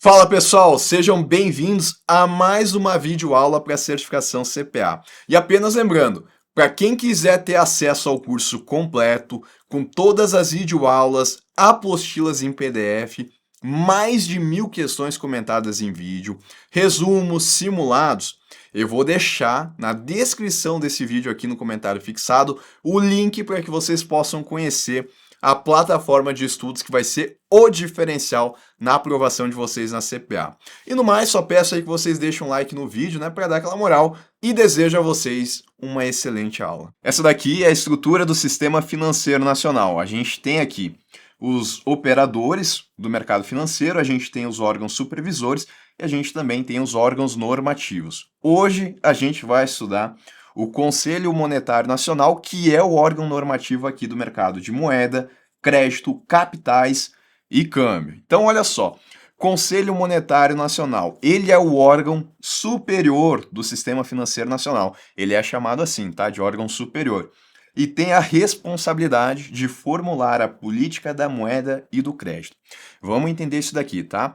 Fala pessoal, sejam bem-vindos a mais uma videoaula para a certificação CPA. E apenas lembrando, para quem quiser ter acesso ao curso completo, com todas as videoaulas, apostilas em PDF, mais de 1000 questões comentadas em vídeo, resumos, simulados, eu vou deixar na descrição desse vídeo aqui no comentário fixado o link para que vocês possam conhecer a plataforma de estudos que vai ser o diferencial na aprovação de vocês na CPA. E no mais, só peço aí que vocês deixem um like no vídeo, né, para dar aquela moral e desejo a vocês uma excelente aula. Essa daqui é a estrutura do Sistema Financeiro Nacional. A gente tem aqui os operadores do mercado financeiro, a gente tem os órgãos supervisores e a gente também tem os órgãos normativos. Hoje a gente vai estudar o Conselho Monetário Nacional, que é o órgão normativo aqui do mercado de moeda, crédito, capitais e câmbio. Então, olha só, Conselho Monetário Nacional, ele é o órgão superior do Sistema Financeiro Nacional. Ele é chamado assim, tá? De órgão superior. E tem a responsabilidade de formular a política da moeda e do crédito. Vamos entender isso daqui, tá?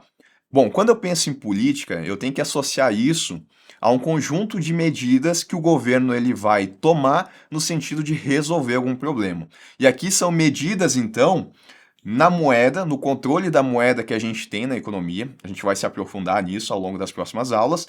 Bom, quando eu penso em política, eu tenho que associar isso a um conjunto de medidas que o governo ele vai tomar no sentido de resolver algum problema. E aqui são medidas, então, na moeda, no controle da moeda que a gente tem na economia, a gente vai se aprofundar nisso ao longo das próximas aulas,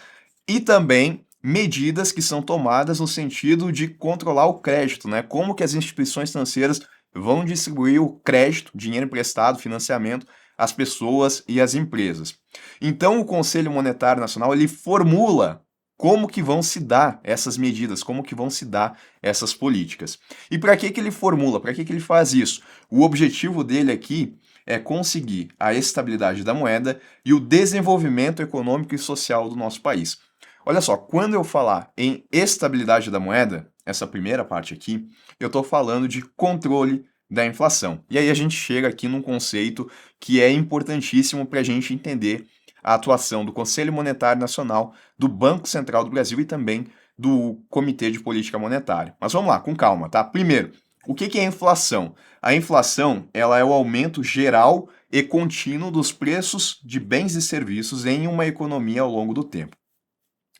e também medidas que são tomadas no sentido de controlar o crédito, né? Como que as instituições financeiras vão distribuir o crédito, dinheiro emprestado, financiamento às pessoas e às empresas. Então, o Conselho Monetário Nacional ele formula como que vão se dar essas medidas, como que vão se dar essas políticas. E para que ele formula? Para que ele faz isso? O objetivo dele aqui é conseguir a estabilidade da moeda e o desenvolvimento econômico e social do nosso país. Olha só, quando eu falar em estabilidade da moeda, essa primeira parte aqui, eu estou falando de controle da inflação. E aí a gente chega aqui num conceito que é importantíssimo para a gente entender a atuação do Conselho Monetário Nacional, do Banco Central do Brasil e também do Comitê de Política Monetária. Mas vamos lá, com calma, tá? Primeiro, o que é a inflação? A inflação, ela é o aumento geral e contínuo dos preços de bens e serviços em uma economia ao longo do tempo.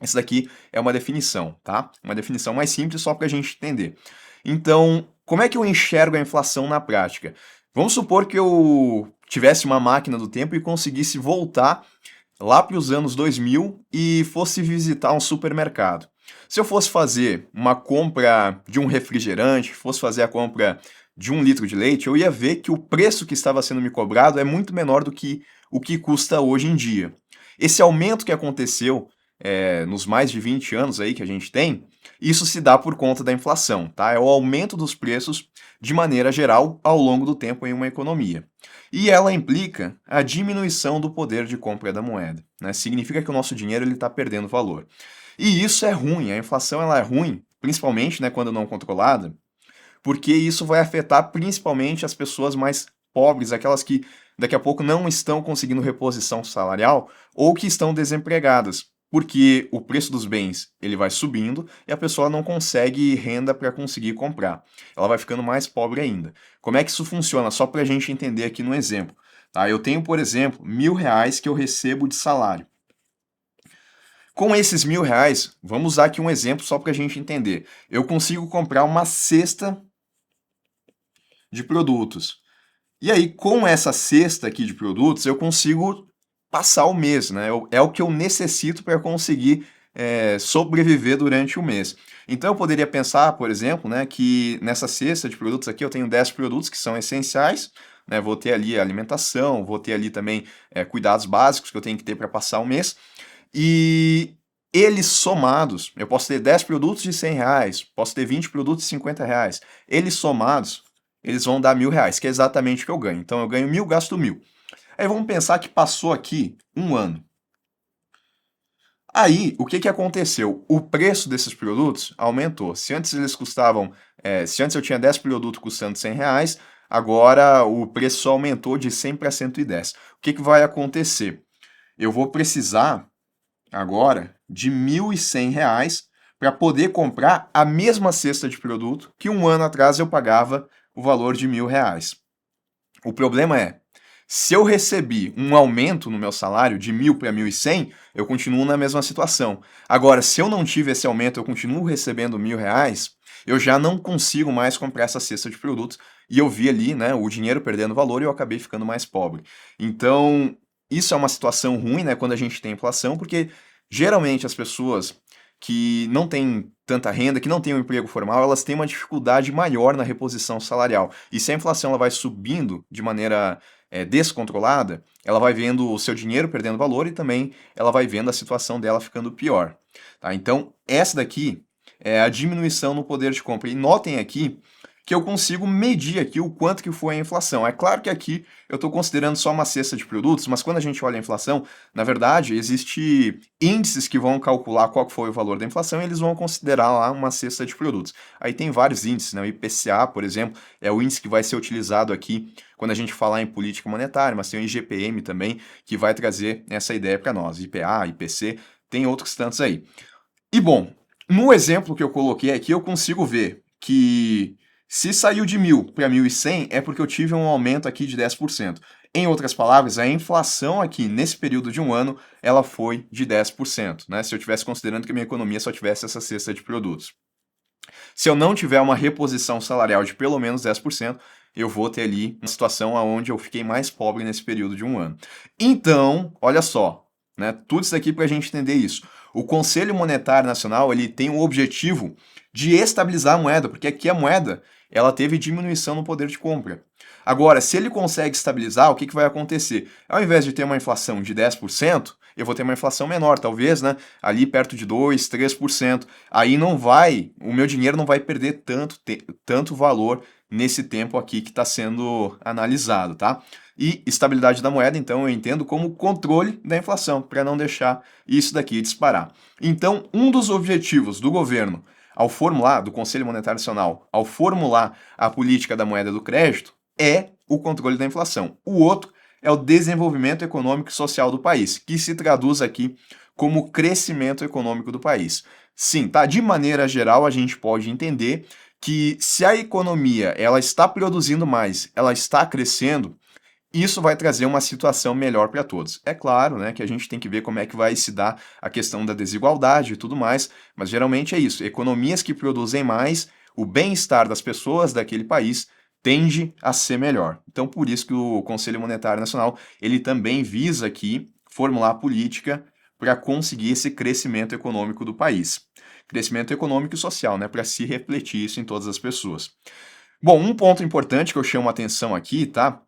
Essa daqui é uma definição, tá? Uma definição mais simples só para a gente entender. Então, como é que eu enxergo a inflação na prática? Vamos supor que eu tivesse uma máquina do tempo e conseguisse voltar lá para os anos 2000 e fosse visitar um supermercado. Se eu fosse fazer uma compra de um refrigerante, fosse fazer a compra de 1 litro de leite, eu ia ver que o preço que estava sendo me cobrado é muito menor do que o que custa hoje em dia. Esse aumento que aconteceu nos mais de 20 anos aí que a gente tem, isso se dá por conta da inflação, tá? É o aumento dos preços de maneira geral ao longo do tempo em uma economia. E ela implica a diminuição do poder de compra da moeda, né? Significa que o nosso dinheiro está perdendo valor. E isso é ruim, a inflação ela é ruim, principalmente, né, quando não controlada, porque isso vai afetar principalmente as pessoas mais pobres, aquelas que daqui a pouco não estão conseguindo reposição salarial ou que estão desempregadas, porque o preço dos bens ele vai subindo e a pessoa não consegue renda para conseguir comprar. Ela vai ficando mais pobre ainda. Como é que isso funciona? Só para a gente entender aqui no exemplo. Tá? Eu tenho, por exemplo, R$ 1.000 que eu recebo de salário. Com esses R$ 1.000, vamos usar aqui um exemplo só para a gente entender. Eu consigo comprar uma cesta de produtos. E aí, com essa cesta aqui de produtos, eu consigo passar o mês, né? É o que eu necessito para conseguir sobreviver durante o mês. Então, eu poderia pensar, por exemplo, né, que nessa cesta de produtos aqui eu tenho 10 produtos que são essenciais, né? Vou ter ali alimentação, vou ter ali também cuidados básicos que eu tenho que ter para passar o mês. E eles somados, eu posso ter 10 produtos de R$ 100, posso ter 20 produtos de R$ 50. Eles somados, eles vão dar R$ 1.000, que é exatamente o que eu ganho. Então eu ganho 1.000, gasto 1.000. Aí vamos pensar que passou aqui um ano. Aí, o que aconteceu? O preço desses produtos aumentou. Se antes eles custavam, se antes eu tinha 10 produtos custando R$ 100, agora o preço aumentou de 100 para 110. O que vai acontecer? Eu vou precisar agora de R$ 1.100 para poder comprar a mesma cesta de produto que um ano atrás eu pagava o valor de R$ 1.000. O problema é, Se eu recebi um aumento no meu salário de 1.000 para 1.100, eu continuo na mesma situação. Agora, se eu não tive esse aumento, eu continuo recebendo R$ 1.000, eu já não consigo mais comprar essa cesta de produtos e eu vi ali, né, o dinheiro perdendo valor e eu acabei ficando mais pobre. Então, isso é uma situação ruim, né, quando a gente tem inflação, porque geralmente as pessoas que não têm tanta renda, que não têm um emprego formal, elas têm uma dificuldade maior na reposição salarial. E se a inflação ela vai subindo de maneira descontrolada, ela vai vendo o seu dinheiro perdendo valor e também ela vai vendo a situação dela ficando pior. Tá? Então, essa daqui é a diminuição no poder de compra. E notem aqui que eu consigo medir aqui o quanto que foi a inflação. É claro que aqui eu estou considerando só uma cesta de produtos, mas quando a gente olha a inflação, na verdade, existe índices que vão calcular qual que foi o valor da inflação e eles vão considerar lá uma cesta de produtos. Aí tem vários índices, né? O IPCA, por exemplo, é o índice que vai ser utilizado aqui quando a gente falar em política monetária, mas tem o IGPM também, que vai trazer essa ideia para nós. IPA, IPC, tem outros tantos aí. E bom, no exemplo que eu coloquei aqui, eu consigo ver que se saiu de 1.000 para 1.100 é porque eu tive um aumento aqui de 10%. Em outras palavras, a inflação aqui nesse período de um ano, ela foi de 10%, né? Se eu estivesse considerando que a minha economia só tivesse essa cesta de produtos. Se eu não tiver uma reposição salarial de pelo menos 10%, eu vou ter ali uma situação onde eu fiquei mais pobre nesse período de um ano. Então, olha só, né? Tudo isso aqui para a gente entender isso. O Conselho Monetário Nacional ele tem o objetivo de estabilizar a moeda, porque aqui a moeda ela teve diminuição no poder de compra. Agora, se ele consegue estabilizar, o que vai acontecer? Ao invés de ter uma inflação de 10%, eu vou ter uma inflação menor, talvez, né? Ali perto de 2, 3%. Aí não vai, o meu dinheiro não vai perder tanto valor nesse tempo aqui que está sendo analisado, tá? E estabilidade da moeda, então, eu entendo como controle da inflação, para não deixar isso daqui disparar. Então, um dos objetivos do governo, ao formular, do Conselho Monetário Nacional, ao formular a política da moeda do crédito, é o controle da inflação. O outro é o desenvolvimento econômico e social do país, que se traduz aqui como crescimento econômico do país. Sim, tá? De maneira geral, a gente pode entender que se a economia ela está produzindo mais, ela está crescendo, isso vai trazer uma situação melhor para todos. É claro, né, que a gente tem que ver como é que vai se dar a questão da desigualdade e tudo mais, mas geralmente é isso. Economias que produzem mais, o bem-estar das pessoas daquele país tende a ser melhor. Então, por isso que o Conselho Monetário Nacional, ele também visa aqui formular política para conseguir esse crescimento econômico do país. Crescimento econômico e social, né, para se refletir isso em todas as pessoas. Bom, um ponto importante que eu chamo a atenção aqui, tá?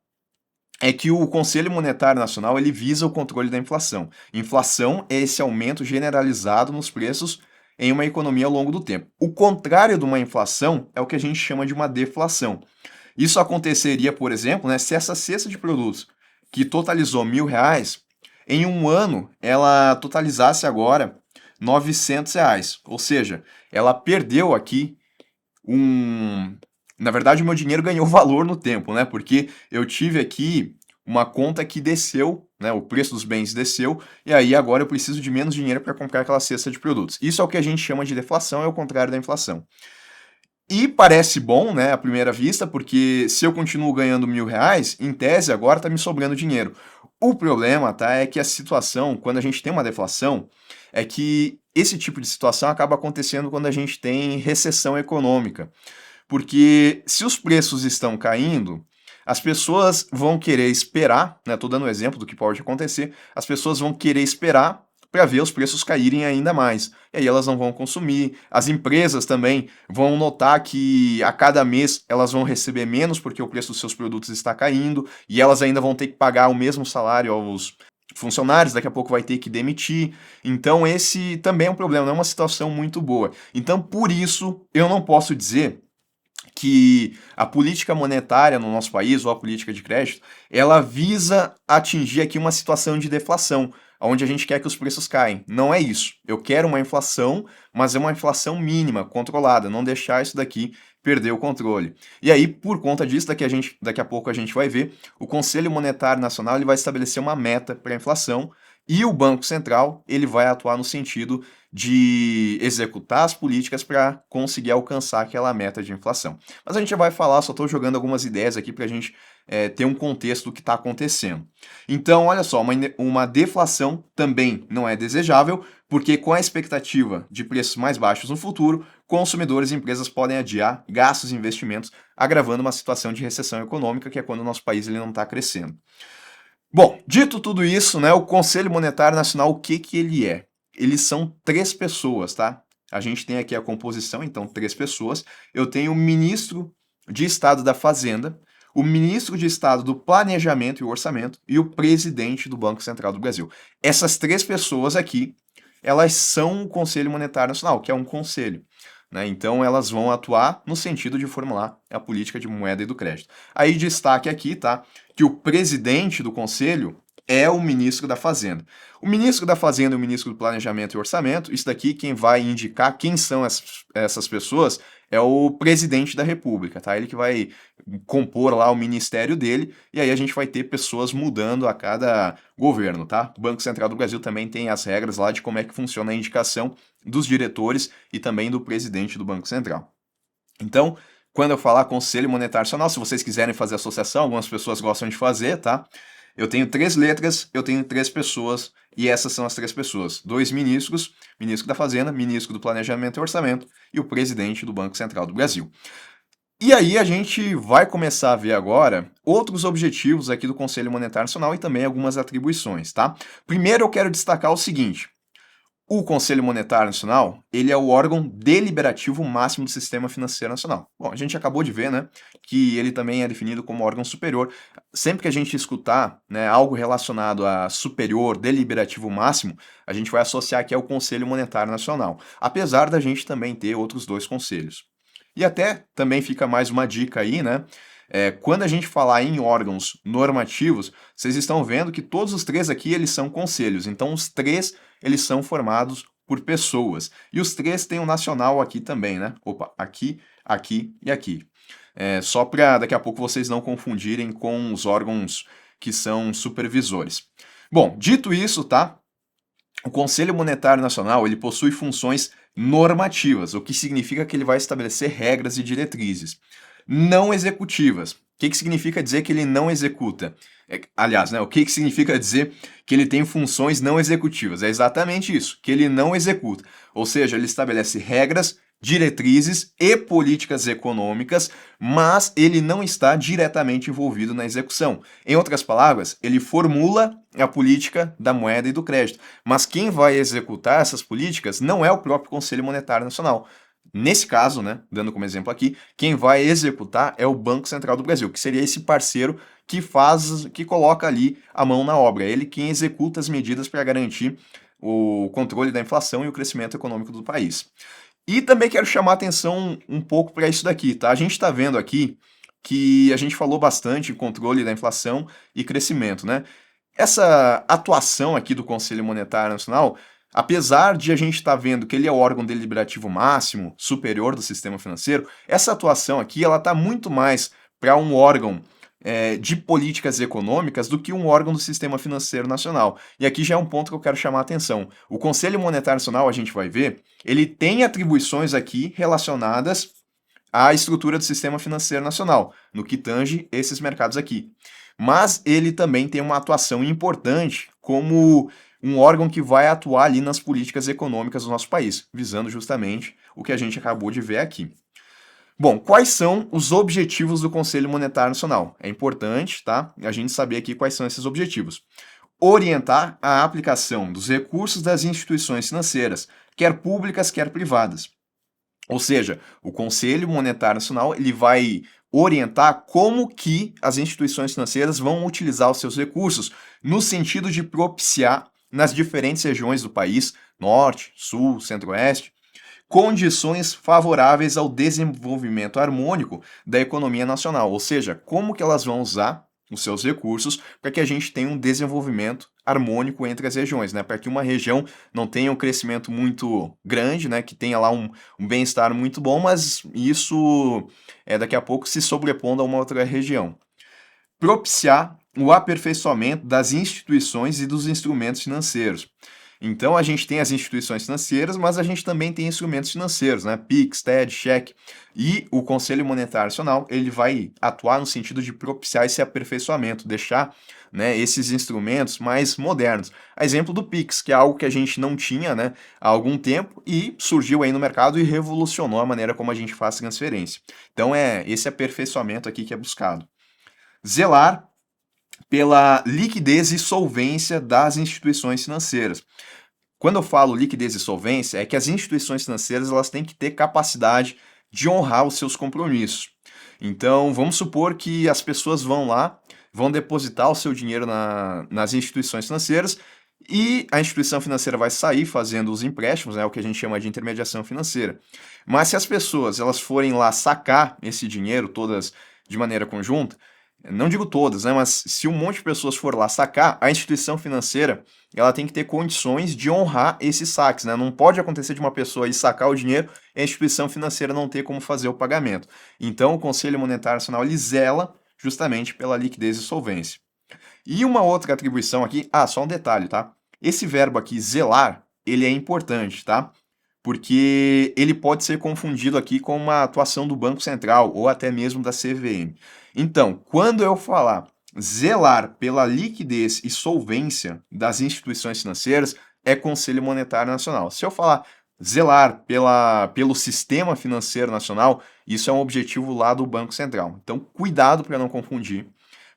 É que o Conselho Monetário Nacional ele visa o controle da inflação. Inflação é esse aumento generalizado nos preços em uma economia ao longo do tempo. O contrário de uma inflação é o que a gente chama de uma deflação. Isso aconteceria, por exemplo, né, se essa cesta de produtos que totalizou R$ 1.000, em um ano ela totalizasse agora R$ 900. Ou seja, ela perdeu aqui um, na verdade, o meu dinheiro ganhou valor no tempo, né? Porque eu tive aqui uma conta que desceu, né? O preço dos bens desceu, e aí agora eu preciso de menos dinheiro para comprar aquela cesta de produtos. Isso é o que a gente chama de deflação, é o contrário da inflação. E parece bom, né, à primeira vista, porque se eu continuo ganhando R$ 1.000, em tese agora está me sobrando dinheiro. O problema, tá, é que a situação, quando a gente tem uma deflação, é que esse tipo de situação acaba acontecendo quando a gente tem recessão econômica. Porque se os preços estão caindo, as pessoas vão querer esperar, né? Estou dando um exemplo do que pode acontecer, as pessoas vão querer esperar para ver os preços caírem ainda mais. E aí elas não vão consumir. As empresas também vão notar que a cada mês elas vão receber menos porque o preço dos seus produtos está caindo e elas ainda vão ter que pagar o mesmo salário aos funcionários, daqui a pouco vai ter que demitir. Então esse também é um problema, não é uma situação muito boa. Então por isso eu não posso dizer que a política monetária no nosso país, ou a política de crédito, ela visa atingir aqui uma situação de deflação, onde a gente quer que os preços caem. Não é isso. Eu quero uma inflação, mas é uma inflação mínima, controlada, não deixar isso daqui perder o controle. E aí, por conta disso, daqui a pouco a gente vai ver, o Conselho Monetário Nacional ele vai estabelecer uma meta para a inflação e o Banco Central ele vai atuar no sentido de executar as políticas para conseguir alcançar aquela meta de inflação. Mas a gente já vai falar, só estou jogando algumas ideias aqui para a gente ter um contexto do que está acontecendo. Então, olha só, uma deflação também não é desejável, porque com a expectativa de preços mais baixos no futuro, consumidores e empresas podem adiar gastos e investimentos, agravando uma situação de recessão econômica, que é quando o nosso país ele não está crescendo. Bom, dito tudo isso, né, o Conselho Monetário Nacional, o que que ele é? Eles são 3 pessoas, tá? A gente tem aqui a composição, então 3 pessoas. Eu tenho o ministro de Estado da Fazenda, o ministro de Estado do Planejamento e Orçamento e o presidente do Banco Central do Brasil. Essas 3 pessoas aqui, elas são o Conselho Monetário Nacional, que é um conselho, né? Então elas vão atuar no sentido de formular a política de moeda e do crédito. Aí destaque aqui, tá, que o presidente do conselho é o ministro da Fazenda. O ministro da Fazenda e o ministro do Planejamento e Orçamento, isso daqui quem vai indicar quem são essas pessoas é o presidente da República, tá? Ele que vai compor lá o ministério dele, e aí a gente vai ter pessoas mudando a cada governo, tá? O Banco Central do Brasil também tem as regras lá de como é que funciona a indicação dos diretores e também do presidente do Banco Central. Então, quando eu falar Conselho Monetário Nacional, se vocês quiserem fazer associação, algumas pessoas gostam de fazer, tá? Eu tenho 3 letras, eu tenho 3 pessoas, e essas são as 3 pessoas. 2 ministros, ministro da Fazenda, ministro do Planejamento e Orçamento e o presidente do Banco Central do Brasil. E aí a gente vai começar a ver agora outros objetivos aqui do Conselho Monetário Nacional e também algumas atribuições, tá? Primeiro eu quero destacar o seguinte: o Conselho Monetário Nacional, ele é o órgão deliberativo máximo do sistema financeiro nacional. Bom, a gente acabou de ver, né, que ele também é definido como órgão superior. Sempre que a gente escutar, né, algo relacionado a superior, deliberativo máximo, a gente vai associar que é o Conselho Monetário Nacional, apesar da gente também ter outros 2 conselhos. E até também fica mais uma dica aí, né? Quando a gente falar em órgãos normativos, vocês estão vendo que todos os 3 aqui eles são conselhos. Então os 3 eles são formados por pessoas. E os 3 têm um nacional aqui também, né? Opa, aqui, aqui e aqui. Só para daqui a pouco vocês não confundirem com os órgãos que são supervisores. Bom, dito isso, tá? O Conselho Monetário Nacional ele possui funções normativas, o que significa que ele vai estabelecer regras e diretrizes. Não executivas. O que significa dizer que ele não executa? Aliás, né, o que significa dizer que ele tem funções não executivas? É exatamente isso, que ele não executa. Ou seja, ele estabelece regras, diretrizes e políticas econômicas, mas ele não está diretamente envolvido na execução. Em outras palavras, ele formula a política da moeda e do crédito, mas quem vai executar essas políticas não é o próprio Conselho Monetário Nacional. Nesse caso, né, dando como exemplo aqui, quem vai executar é o Banco Central do Brasil, que seria esse parceiro que coloca ali a mão na obra. É ele quem executa as medidas para garantir o controle da inflação e o crescimento econômico do país. E também quero chamar a atenção um pouco para isso daqui, tá? A gente está vendo aqui que a gente falou bastante em controle da inflação e crescimento, né? Essa atuação aqui do Conselho Monetário Nacional, apesar de a gente estar vendo que ele é o órgão deliberativo máximo, superior do sistema financeiro, essa atuação aqui ela está muito mais para um órgão de políticas econômicas do que um órgão do sistema financeiro nacional. E aqui já é um ponto que eu quero chamar a atenção. O Conselho Monetário Nacional, a gente vai ver, ele tem atribuições aqui relacionadas à estrutura do sistema financeiro nacional, no que tange esses mercados aqui. Mas ele também tem uma atuação importante como um órgão que vai atuar ali nas políticas econômicas do nosso país, visando justamente o que a gente acabou de ver aqui. Bom, quais são os objetivos do Conselho Monetário Nacional? É importante, tá? A gente saber aqui quais são esses objetivos. Orientar a aplicação dos recursos das instituições financeiras, quer públicas, quer privadas. Ou seja, o Conselho Monetário Nacional ele vai orientar como que as instituições financeiras vão utilizar os seus recursos, no sentido de propiciar nas diferentes regiões do país, norte, sul, centro-oeste, condições favoráveis ao desenvolvimento harmônico da economia nacional, ou seja, como que elas vão usar os seus recursos para que a gente tenha um desenvolvimento harmônico entre as regiões, né? Para que uma região não tenha um crescimento muito grande, né? Que tenha lá um bem-estar muito bom, mas isso daqui a pouco se sobrepondo a uma outra região. Propiciar o aperfeiçoamento das instituições e dos instrumentos financeiros. Então a gente tem as instituições financeiras, mas a gente também tem instrumentos financeiros, né? Pix, TED, cheque. E o Conselho Monetário Nacional, ele vai atuar no sentido de propiciar esse aperfeiçoamento, deixar, né, esses instrumentos mais modernos. A exemplo do Pix, que é algo que a gente não tinha, né, há algum tempo e surgiu aí no mercado e revolucionou a maneira como a gente faz transferência. Então é esse aperfeiçoamento aqui que é buscado. Zelar pela liquidez e solvência das instituições financeiras. Quando eu falo liquidez e solvência, é que as instituições financeiras elas têm que ter capacidade de honrar os seus compromissos. Então, vamos supor que as pessoas vão lá, vão depositar o seu dinheiro nas instituições financeiras e a instituição financeira vai sair fazendo os empréstimos, né, o que a gente chama de intermediação financeira. Mas se as pessoas elas forem lá sacar esse dinheiro, todas de maneira conjunta, não digo todas, né, mas se um monte de pessoas for lá sacar, a instituição financeira ela tem que ter condições de honrar esses saques, né? Não pode acontecer de uma pessoa ir sacar o dinheiro e a instituição financeira não ter como fazer o pagamento. Então, o Conselho Monetário Nacional ele zela justamente pela liquidez e solvência. E uma outra atribuição aqui, só um detalhe, tá? Esse verbo aqui, zelar, ele é importante, tá? Porque ele pode ser confundido aqui com uma atuação do Banco Central ou até mesmo da CVM. Então, quando eu falar zelar pela liquidez e solvência das instituições financeiras, é Conselho Monetário Nacional. Se eu falar zelar pelo sistema financeiro nacional, isso é um objetivo lá do Banco Central. Então, cuidado para não confundir,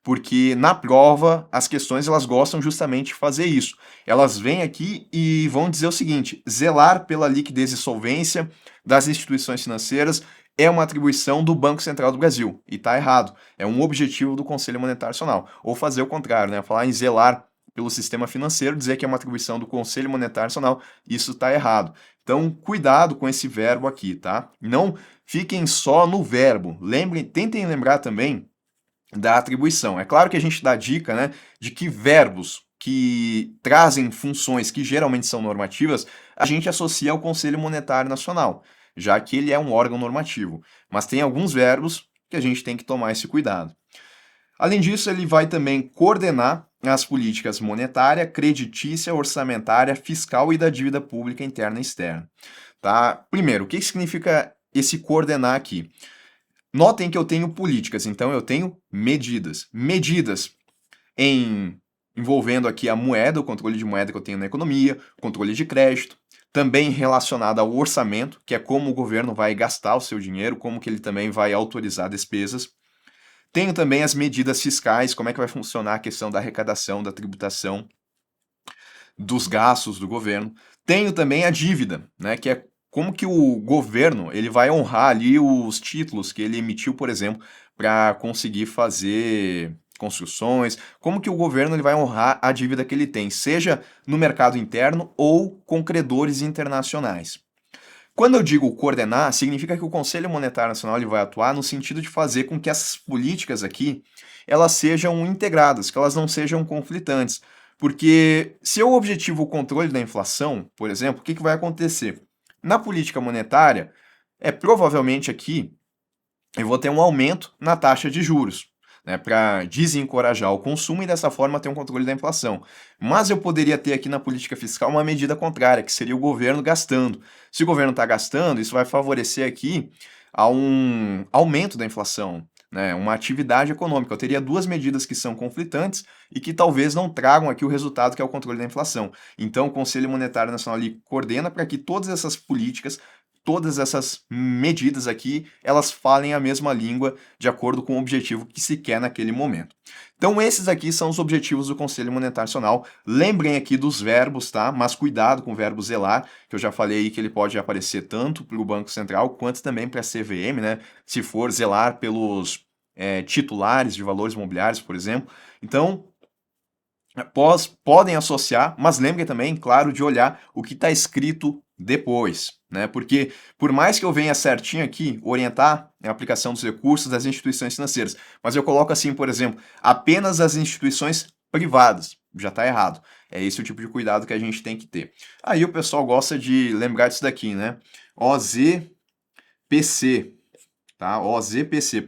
porque na prova as questões elas gostam justamente de fazer isso. Elas vêm aqui e vão dizer o seguinte: zelar pela liquidez e solvência das instituições financeiras é uma atribuição do Banco Central do Brasil. E está errado. É um objetivo do Conselho Monetário Nacional. Ou fazer o contrário, né? Falar em zelar pelo sistema financeiro, dizer que é uma atribuição do Conselho Monetário Nacional, isso está errado. Então, cuidado com esse verbo aqui, tá? Não fiquem só no verbo. Tentem lembrar também da atribuição. É claro que a gente dá dica, né, de que verbos que trazem funções que geralmente são normativas, a gente associa ao Conselho Monetário Nacional, já que ele é um órgão normativo. Mas tem alguns verbos que a gente tem que tomar esse cuidado. Além disso, ele vai também coordenar as políticas monetária, creditícia, orçamentária, fiscal e da dívida pública interna e externa. Tá? Primeiro, o que significa esse coordenar aqui? Notem que eu tenho políticas, então eu tenho medidas. Medidas envolvendo aqui a moeda, o controle de moeda que eu tenho na economia, controle de crédito, também relacionado ao orçamento, que é como o governo vai gastar o seu dinheiro, como que ele também vai autorizar despesas. Tenho também as medidas fiscais, como é que vai funcionar a questão da arrecadação, da tributação, dos gastos do governo. Tenho também a dívida, né, que é como que o governo ele vai honrar ali os títulos que ele emitiu, por exemplo, para conseguir fazer construções, como que o governo ele vai honrar a dívida que ele tem, seja no mercado interno ou com credores internacionais. Quando eu digo coordenar, significa que o Conselho Monetário Nacional ele vai atuar no sentido de fazer com que essas políticas aqui elas sejam integradas, que elas não sejam conflitantes. Porque se o objetivo é o controle da inflação, por exemplo, o que vai acontecer? Na política monetária, provavelmente aqui eu vou ter um aumento na taxa de juros, né, para desencorajar o consumo e dessa forma ter um controle da inflação. Mas eu poderia ter aqui na política fiscal uma medida contrária, que seria o governo gastando. Se o governo está gastando, isso vai favorecer aqui a um aumento da inflação, né, uma atividade econômica. Eu teria duas medidas que são conflitantes e que talvez não tragam aqui o resultado que é o controle da inflação. Então, o Conselho Monetário Nacional ali coordena para que todas essas políticas, todas essas medidas aqui, elas falem a mesma língua de acordo com o objetivo que se quer naquele momento. Então esses aqui são os objetivos do Conselho Monetário Nacional. Lembrem aqui dos verbos, tá? Mas cuidado com o verbo zelar, que eu já falei aí que ele pode aparecer tanto para o Banco Central quanto também para a CVM, né? Se for zelar pelos titulares de valores imobiliários, por exemplo. Então, podem associar, mas lembrem também, claro, de olhar o que está escrito depois, né? Porque por mais que eu venha certinho aqui orientar a aplicação dos recursos das instituições financeiras, mas eu coloco assim, por exemplo, apenas as instituições privadas, já está errado. É esse o tipo de cuidado que a gente tem que ter. Aí o pessoal gosta de lembrar disso daqui, né? OZPC, tá? OZPC,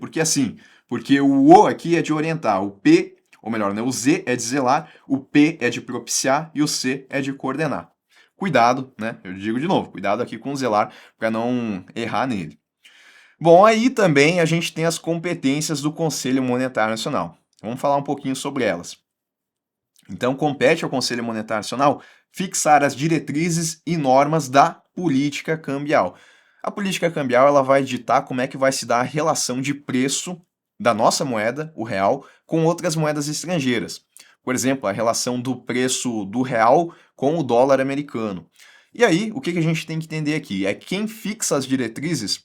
porque o O aqui é de orientar, o P, ou melhor, né? O Z é de zelar, o P é de propiciar e o C é de coordenar. cuidado, né? Eu digo de novo, cuidado aqui com o zelar para não errar nele. Bom, aí também a gente tem as competências do Conselho Monetário Nacional. Vamos falar um pouquinho sobre elas. Então, compete ao Conselho Monetário Nacional fixar as diretrizes e normas da política cambial. A política cambial ela vai ditar como é que vai se dar a relação de preço da nossa moeda, o real, com outras moedas estrangeiras. Por exemplo, a relação do preço do real com o dólar americano. E aí, o que a gente tem que entender aqui? É quem fixa as diretrizes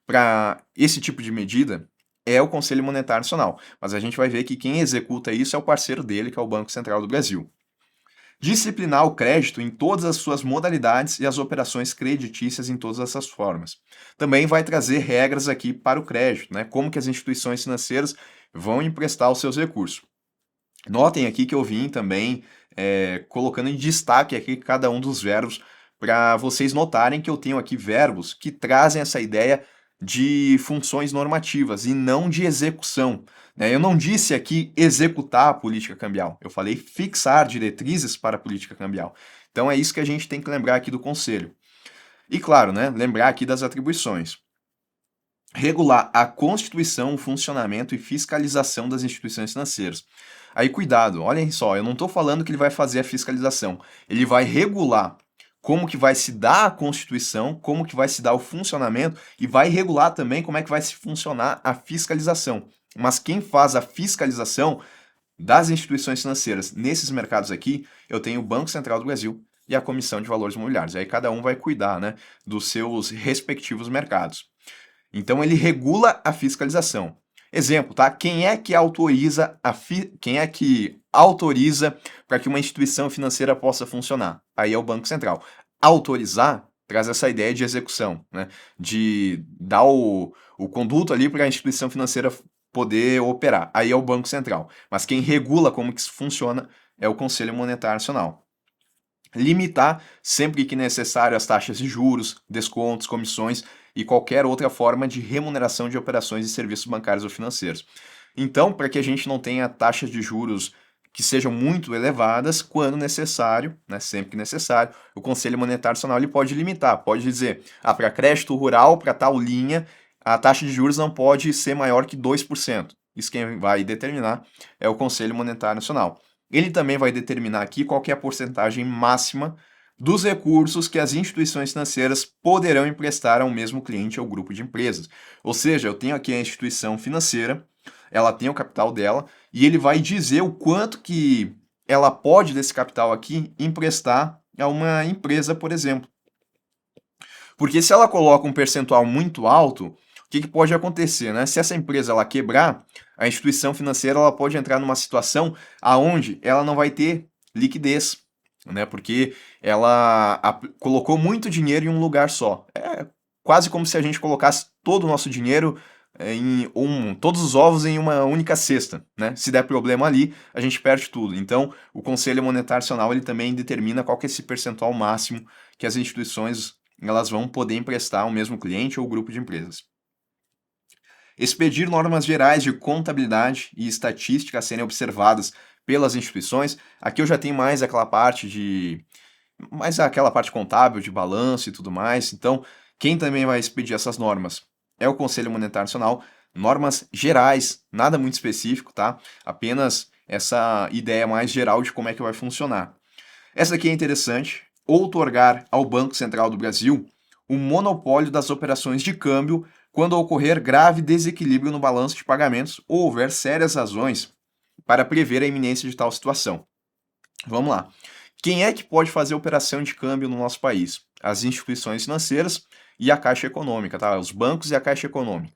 para esse tipo de medida é o Conselho Monetário Nacional, mas a gente vai ver que quem executa isso é o parceiro dele, que é o Banco Central do Brasil. Disciplinar o crédito em todas as suas modalidades e as operações creditícias em todas essas formas. Também vai trazer regras aqui para o crédito, né? Como que as instituições financeiras vão emprestar os seus recursos. Notem aqui que eu vim também colocando em destaque aqui cada um dos verbos para vocês notarem que eu tenho aqui verbos que trazem essa ideia de funções normativas e não de execução, né? Eu não disse aqui executar a política cambial, eu falei fixar diretrizes para a política cambial. Então é isso que a gente tem que lembrar aqui do Conselho. E claro, né, lembrar aqui das atribuições. Regular a constituição, o funcionamento e fiscalização das instituições financeiras. Aí cuidado, olhem só, eu não estou falando que ele vai fazer a fiscalização, ele vai regular como que vai se dar a constituição, como que vai se dar o funcionamento e vai regular também como é que vai se funcionar a fiscalização. Mas quem faz a fiscalização das instituições financeiras nesses mercados aqui, eu tenho o Banco Central do Brasil e a Comissão de Valores Imobiliários. Aí cada um vai cuidar, né, dos seus respectivos mercados. Então ele regula a fiscalização. Exemplo, tá? Quem é que autoriza para que uma instituição financeira possa funcionar? Aí é o Banco Central. Autorizar traz essa ideia de execução, né? De dar o conduto ali para a instituição financeira poder operar. Aí é o Banco Central. Mas quem regula como que isso funciona é o Conselho Monetário Nacional. Limitar, sempre que necessário, as taxas de juros, descontos, comissões e qualquer outra forma de remuneração de operações e serviços bancários ou financeiros. Então, para que a gente não tenha taxas de juros que sejam muito elevadas, quando necessário, né, sempre que necessário, o Conselho Monetário Nacional ele pode limitar, pode dizer, para crédito rural, para tal linha, a taxa de juros não pode ser maior que 2%. Isso quem vai determinar é o Conselho Monetário Nacional. Ele também vai determinar aqui qual que é a porcentagem máxima dos recursos que as instituições financeiras poderão emprestar ao mesmo cliente ou grupo de empresas. Ou seja, eu tenho aqui a instituição financeira, ela tem o capital dela, e ele vai dizer o quanto que ela pode desse capital aqui emprestar a uma empresa, por exemplo. Porque se ela coloca um percentual muito alto, o que pode acontecer, né? Se essa empresa ela quebrar, a instituição financeira ela pode entrar numa situação aonde ela não vai ter liquidez, né? Porque ela colocou muito dinheiro em um lugar só. É quase como se a gente colocasse todo o nosso dinheiro todos os ovos em uma única cesta, né? Se der problema ali, a gente perde tudo. Então, o Conselho Monetário Nacional ele também determina qual que é esse percentual máximo que as instituições elas vão poder emprestar ao mesmo cliente ou grupo de empresas. Expedir normas gerais de contabilidade e estatística a serem observadas pelas instituições. Aqui eu já tenho mais aquela parte contábil, de balanço e tudo mais. Então, quem também vai expedir essas normas é o Conselho Monetário Nacional. Normas gerais, nada muito específico, tá? Apenas essa ideia mais geral de como é que vai funcionar. Essa aqui é interessante. Outorgar ao Banco Central do Brasil o monopólio das operações de câmbio quando ocorrer grave desequilíbrio no balanço de pagamentos ou houver sérias razões para prever a iminência de tal situação. Vamos lá. Quem é que pode fazer operação de câmbio no nosso país? As instituições financeiras e a Caixa Econômica, tá? Os bancos e a Caixa Econômica.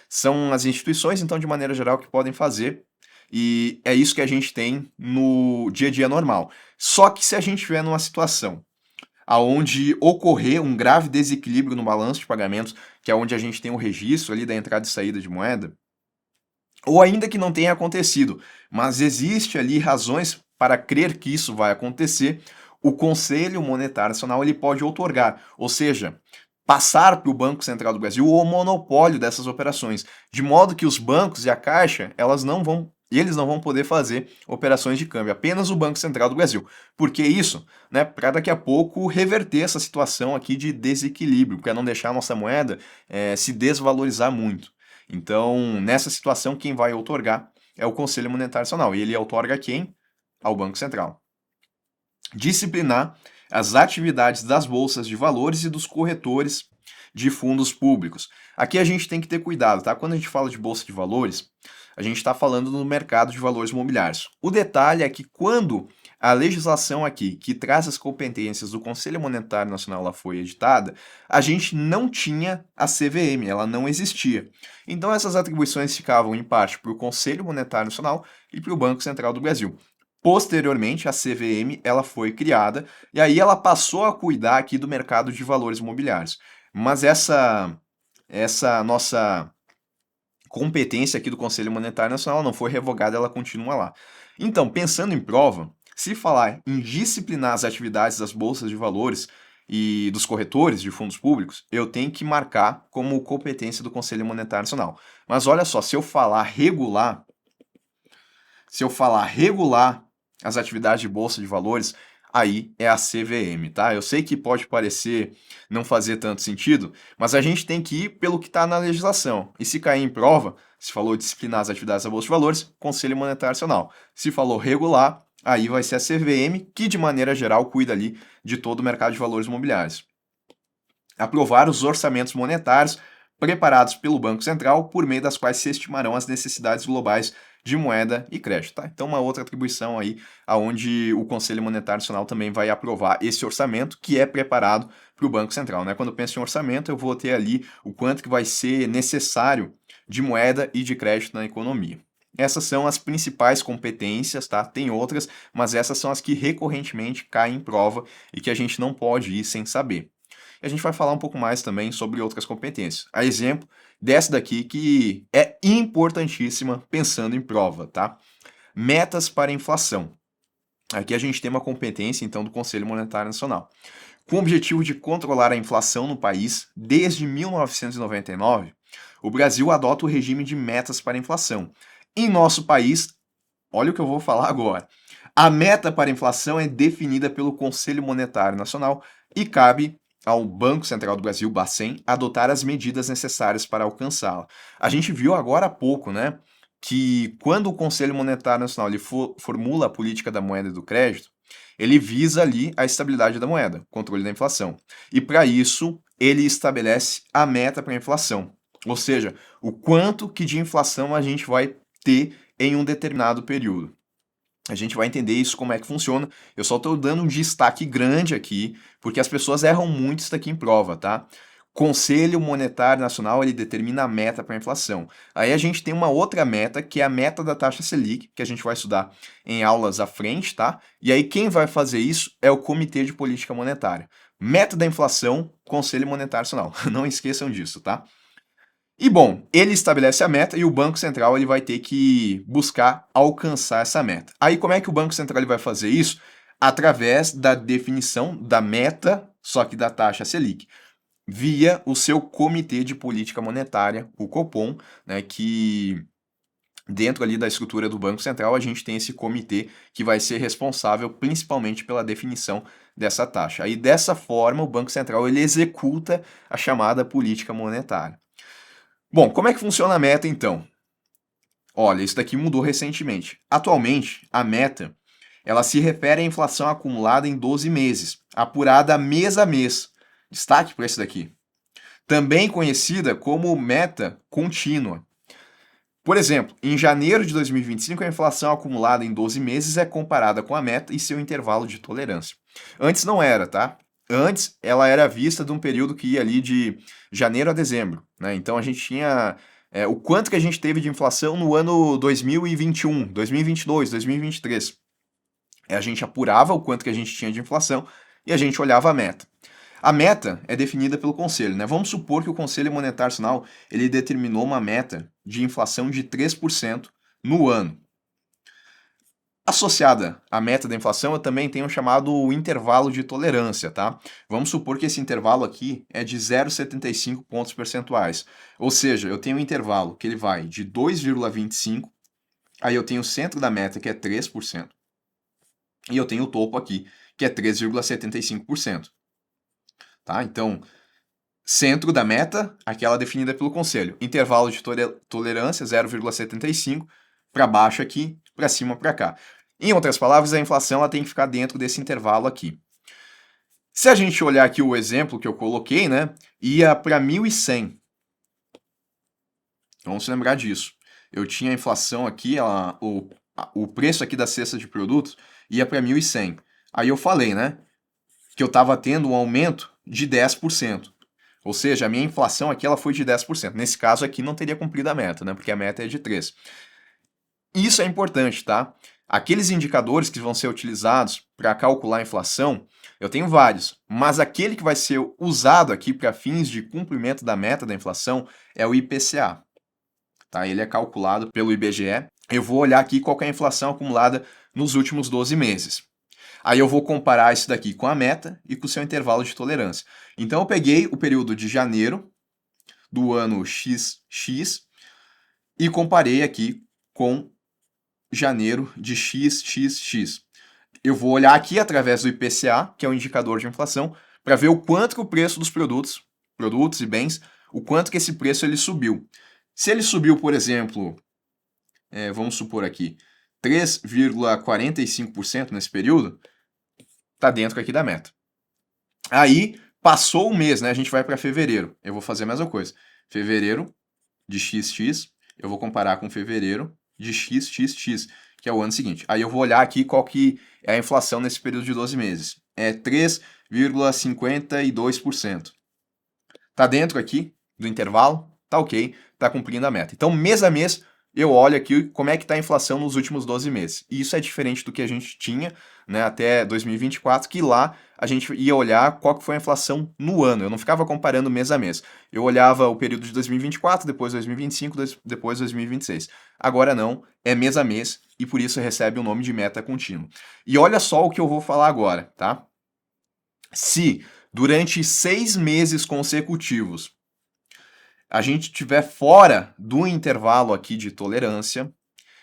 São as instituições, então, de maneira geral, que podem fazer, e é isso que a gente tem no dia a dia normal. Só que se a gente estiver numa situação aonde ocorrer um grave desequilíbrio no balanço de pagamentos, que é onde a gente tem o registro ali da entrada e saída de moeda, ou ainda que não tenha acontecido, mas existe ali razões para crer que isso vai acontecer, o Conselho Monetário Nacional ele pode outorgar, ou seja, passar para o Banco Central do Brasil o monopólio dessas operações, de modo que os bancos e a Caixa elas não vão E eles não vão poder fazer operações de câmbio, apenas o Banco Central do Brasil. Por que isso? Né, para daqui a pouco reverter essa situação aqui de desequilíbrio, para não deixar a nossa moeda se desvalorizar muito. Então, nessa situação, quem vai outorgar é o Conselho Monetário Nacional. E ele outorga quem? Ao Banco Central. Disciplinar as atividades das bolsas de valores e dos corretores de fundos públicos. Aqui a gente tem que ter cuidado, tá? Quando a gente fala de bolsa de valores, a gente está falando no mercado de valores mobiliários. O detalhe é que quando a legislação aqui, que traz as competências do Conselho Monetário Nacional, ela foi editada, a gente não tinha a CVM, ela não existia. Então essas atribuições ficavam em parte para o Conselho Monetário Nacional e para o Banco Central do Brasil. Posteriormente, a CVM ela foi criada e aí ela passou a cuidar aqui do mercado de valores imobiliários. Mas essa nossa competência aqui do Conselho Monetário Nacional não foi revogada, ela continua lá. Então, pensando em prova, se falar em disciplinar as atividades das bolsas de valores e dos corretores de fundos públicos, eu tenho que marcar como competência do Conselho Monetário Nacional. Mas olha só, se eu falar regular as atividades de bolsa de valores, aí é a CVM, tá? Eu sei que pode parecer não fazer tanto sentido, mas a gente tem que ir pelo que está na legislação. E se cair em prova, se falou disciplinar as atividades da bolsa de valores, Conselho Monetário Nacional. Se falou regular, aí vai ser a CVM, que de maneira geral cuida ali de todo o mercado de valores imobiliários. Aprovar os orçamentos monetários preparados pelo Banco Central, por meio das quais se estimarão as necessidades globais de moeda e crédito. Tá? Então, uma outra atribuição aí, aonde o Conselho Monetário Nacional também vai aprovar esse orçamento, que é preparado para o Banco Central. Né? Quando eu penso em orçamento, eu vou ter ali o quanto que vai ser necessário de moeda e de crédito na economia. Essas são as principais competências, tá? Tem outras, mas essas são as que recorrentemente caem em prova e que a gente não pode ir sem saber. E a gente vai falar um pouco mais também sobre outras competências. A exemplo dessa daqui que é importantíssima pensando em prova, tá? Metas para a inflação. Aqui a gente tem uma competência, então, do Conselho Monetário Nacional. Com o objetivo de controlar a inflação no país, desde 1999, o Brasil adota o regime de metas para a inflação. Em nosso país, olha o que eu vou falar agora. A meta para a inflação é definida pelo Conselho Monetário Nacional e cabe ao Banco Central do Brasil, Bacen, adotar as medidas necessárias para alcançá-la. A gente viu agora há pouco, né, que quando o Conselho Monetário Nacional ele formula a política da moeda e do crédito, ele visa ali a estabilidade da moeda, controle da inflação. E para isso, ele estabelece a meta para a inflação, ou seja, o quanto que de inflação a gente vai ter em um determinado período. A gente vai entender isso, como é que funciona. Eu só estou dando um destaque grande aqui, porque as pessoas erram muito isso daqui em prova, tá? Conselho Monetário Nacional, ele determina a meta para a inflação. Aí a gente tem uma outra meta, que é a meta da taxa Selic, que a gente vai estudar em aulas à frente, tá? E aí quem vai fazer isso é o Comitê de Política Monetária. Meta da inflação, Conselho Monetário Nacional. Não esqueçam disso, tá? E bom, ele estabelece a meta e o Banco Central ele vai ter que buscar alcançar essa meta. Aí como é que o Banco Central ele vai fazer isso? Através da definição da meta, só que da taxa Selic, via o seu Comitê de Política Monetária, o Copom, né, que dentro ali da estrutura do Banco Central a gente tem esse comitê que vai ser responsável principalmente pela definição dessa taxa. Aí dessa forma o Banco Central ele executa a chamada política monetária. Bom, como é que funciona a meta então? Olha, isso daqui mudou recentemente. Atualmente, a meta, ela se refere à inflação acumulada em 12 meses, apurada mês a mês. Destaque para esse daqui. Também conhecida como meta contínua. Por exemplo, em janeiro de 2025, a inflação acumulada em 12 meses é comparada com a meta e seu intervalo de tolerância. Antes não era, tá? Antes ela era vista de um período que ia ali de janeiro a dezembro, né? Então a gente tinha o quanto que a gente teve de inflação no ano 2021, 2022, 2023. A gente apurava o quanto que a gente tinha de inflação e a gente olhava a meta. A meta é definida pelo Conselho, né? Vamos supor que o Conselho Monetário Nacional ele determinou uma meta de inflação de 3% no ano. Associada à meta da inflação, eu também tenho um chamado intervalo de tolerância, tá? Vamos supor que esse intervalo aqui é de 0,75 pontos percentuais. Ou seja, eu tenho um intervalo que ele vai de 2,25 Aí eu tenho o centro da meta, que é 3%. E eu tenho o topo aqui, que é 3,75%. Tá? Então, centro da meta, aquela definida pelo conselho. Intervalo de tolerância, 0,75, para baixo aqui, para cima para cá. Em outras palavras, a inflação ela tem que ficar dentro desse intervalo aqui. Se a gente olhar aqui o exemplo que eu coloquei, né, ia para 1.100. Vamos se lembrar disso. Eu tinha a inflação aqui, o preço aqui da cesta de produtos ia para 1.100. Aí eu falei, né, que eu estava tendo um aumento de 10%. Ou seja, a minha inflação aqui ela foi de 10%. Nesse caso aqui não teria cumprido a meta, né, porque a meta é de 3%. Isso é importante, tá? Aqueles indicadores que vão ser utilizados para calcular a inflação, eu tenho vários, mas aquele que vai ser usado aqui para fins de cumprimento da meta da inflação é o IPCA. Tá? Ele é calculado pelo IBGE. Eu vou olhar aqui qual é a inflação acumulada nos últimos 12 meses. Aí eu vou comparar isso daqui com a meta e com o seu intervalo de tolerância. Então eu peguei o período de janeiro do ano XX e comparei aqui com janeiro de XXX. Eu vou olhar aqui através do IPCA, que é o indicador de inflação, para ver o quanto que o preço dos produtos e bens, o quanto que esse preço ele subiu. Se ele subiu, por exemplo, vamos supor aqui, 3,45% nesse período, está dentro aqui da meta. Aí, passou o mês, né? A gente vai para fevereiro. Eu vou fazer a mesma coisa. Fevereiro de XX, eu vou comparar com fevereiro de XXX, que é o ano seguinte. Aí eu vou olhar aqui qual que é a inflação nesse período de 12 meses. É 3,52%. Tá dentro aqui do intervalo? Tá ok, tá cumprindo a meta. Então, mês a mês, eu olho aqui como é que está a inflação nos últimos 12 meses. E isso é diferente do que a gente tinha, né, até 2024, que lá a gente ia olhar qual que foi a inflação no ano. Eu não ficava comparando mês a mês. Eu olhava o período de 2024, depois 2025, depois 2026. Agora não, é mês a mês e por isso recebe o nome de meta contínua. E olha só o que eu vou falar agora, tá? Se durante 6 meses consecutivos a gente estiver fora do intervalo aqui de tolerância,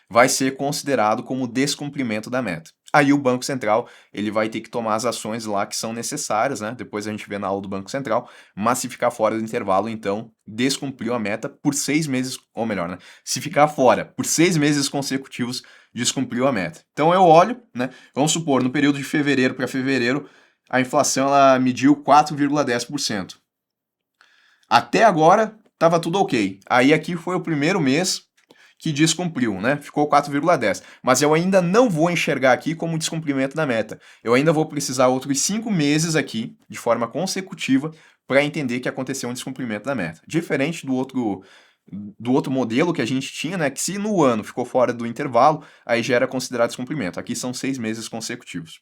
vai ser considerado como descumprimento da meta. Aí o Banco Central ele vai ter que tomar as ações lá que são necessárias, né? Depois a gente vê na aula do Banco Central, mas se ficar fora do intervalo, então descumpriu a meta por 6 meses, ou melhor, né? Se ficar fora por 6 meses consecutivos, descumpriu a meta. Então eu olho, né? Vamos supor, no período de fevereiro para fevereiro, a inflação ela mediu 4,10%. Até agora, estava tudo ok. Aí aqui foi o primeiro mês que descumpriu, né? Ficou 4,10. Mas eu ainda não vou enxergar aqui como descumprimento da meta. Eu ainda vou precisar outros 5 meses aqui, de forma consecutiva, para entender que aconteceu um descumprimento da meta. Diferente do outro modelo que a gente tinha, né? Que se no ano ficou fora do intervalo, aí já era considerado descumprimento. Aqui são 6 meses consecutivos.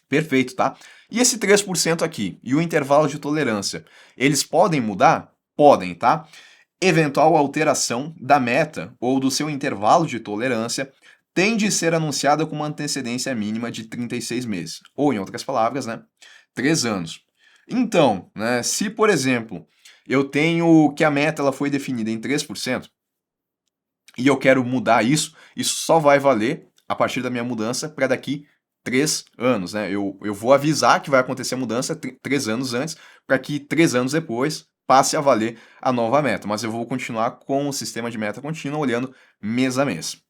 Perfeito, tá? E esse 3% aqui, e o intervalo de tolerância, eles podem mudar? Podem, tá? Eventual alteração da meta ou do seu intervalo de tolerância tem de ser anunciada com uma antecedência mínima de 36 meses. Ou, em outras palavras, né, 3 anos. Então, né, se, por exemplo, eu tenho que a meta ela foi definida em 3% e eu quero mudar isso, isso só vai valer a partir da minha mudança para daqui 3 anos, né? Eu vou avisar que vai acontecer a mudança 3 anos antes, para que 3 anos depois passe a valer a nova meta. Mas eu vou continuar com o sistema de meta contínua, olhando mês a mês.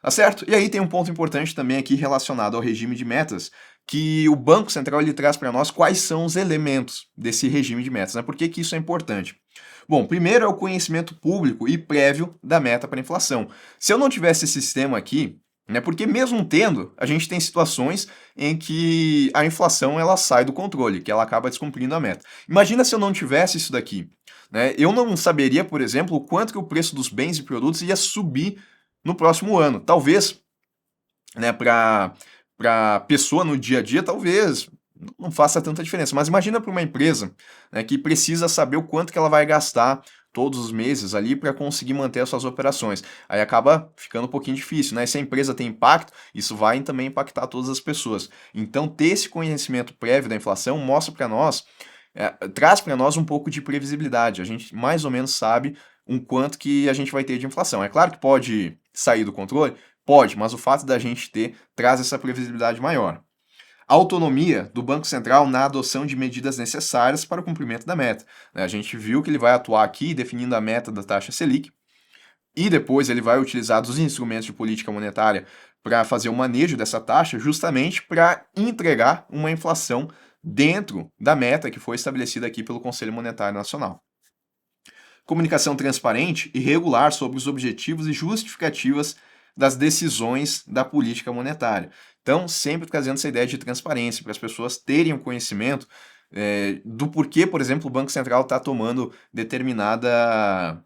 Tá certo? E aí tem um ponto importante também aqui relacionado ao regime de metas, que o Banco Central ele traz para nós quais são os elementos desse regime de metas, né? Por que que isso é importante? Bom, primeiro é o conhecimento público e prévio da meta para a inflação. Se eu não tivesse esse sistema aqui, né, porque mesmo tendo, a gente tem situações em que a inflação ela sai do controle, que ela acaba descumprindo a meta. Imagina se eu não tivesse isso daqui, né? Eu não saberia, por exemplo, o quanto que o preço dos bens e produtos ia subir no próximo ano. Talvez, né, para pessoa no dia a dia, talvez não faça tanta diferença. Mas imagina para uma empresa, né, que precisa saber o quanto que ela vai gastar todos os meses ali para conseguir manter as suas operações. Aí acaba ficando um pouquinho difícil, né? Se a empresa tem impacto, isso vai também impactar todas as pessoas. Então, ter esse conhecimento prévio da inflação mostra para nós, traz para nós um pouco de previsibilidade. A gente mais ou menos sabe um quanto que a gente vai ter de inflação. É claro que pode sair do controle? Pode, mas o fato da gente ter traz essa previsibilidade maior. Autonomia do Banco Central na adoção de medidas necessárias para o cumprimento da meta. A gente viu que ele vai atuar aqui definindo a meta da taxa Selic, e depois ele vai utilizar os instrumentos de política monetária para fazer o manejo dessa taxa, justamente para entregar uma inflação dentro da meta que foi estabelecida aqui pelo Conselho Monetário Nacional. Comunicação transparente e regular sobre os objetivos e justificativas das decisões da política monetária. Então, sempre trazendo essa ideia de transparência, para as pessoas terem o conhecimento do porquê, por exemplo, o Banco Central está tomando determinada